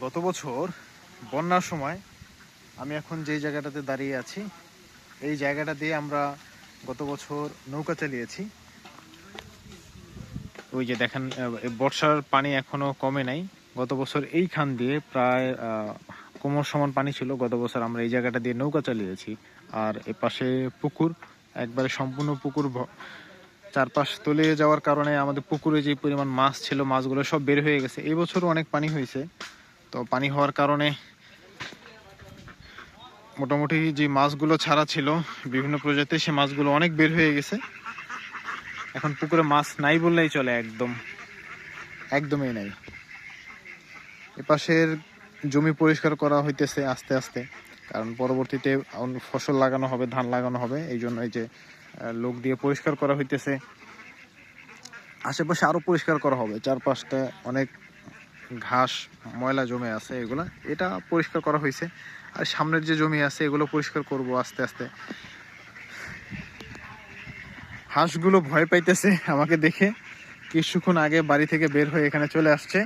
গত বছর বন্যার সময় আমি এখন যেই জায়গাটাতে দাঁড়িয়ে আছি, এই জায়গাটা দিয়ে আমরা গত বছর নৌকা চালিয়েছি। ওই যে দেখেন, বর্ষার পানি এখনো কমে নাই। গত বছর এইখান দিয়ে প্রায় কোমর সমান পানি ছিল। গত বছর আমরা এই জায়গাটা দিয়ে নৌকা চালিয়েছি। আর এপাশে পুকুর, একবারে সম্পূর্ণ পুকুর চারপাশ তলিয়ে যাওয়ার কারণে আমাদের পুকুরে যে পরিমাণ মাছ ছিল, মাছগুলো সব বের হয়ে গেছে। এই বছরও অনেক পানি হয়েছে। তো পানি হওয়ার কারণে মোটামুটি যে মাছগুলো ছাড়া ছিল বিভিন্ন প্রজাতির, সে মাছগুলো অনেক বের হয়ে গেছে। এখন পুকুরে মাছ নাই বললেই চলে, একদমই নাই। এপাশের জমি পরিষ্কার করা হইতেছে আস্তে আস্তে, কারণ পরবর্তীতে ফসল লাগানো হবে, ধান লাগানো হবে। এই জন্য এই যে লোক দিয়ে পরিষ্কার করা হইতেছে। আশেপাশে আরো পরিষ্কার করা হবে, চারপাশটা অনেক ঘাস ময়লা জমে আছে, এগুলা এটা পরিষ্কার করা হয়েছে। আর সামনের যে জমি আছে এগুলো পরিষ্কার করব আস্তে আস্তে। হাঁসগুলো ভয় পাইতেছে আমাকে দেখে, কিছুক্ষণ আগে বাড়ি থেকে বের হয়ে এখানে চলে আসছে।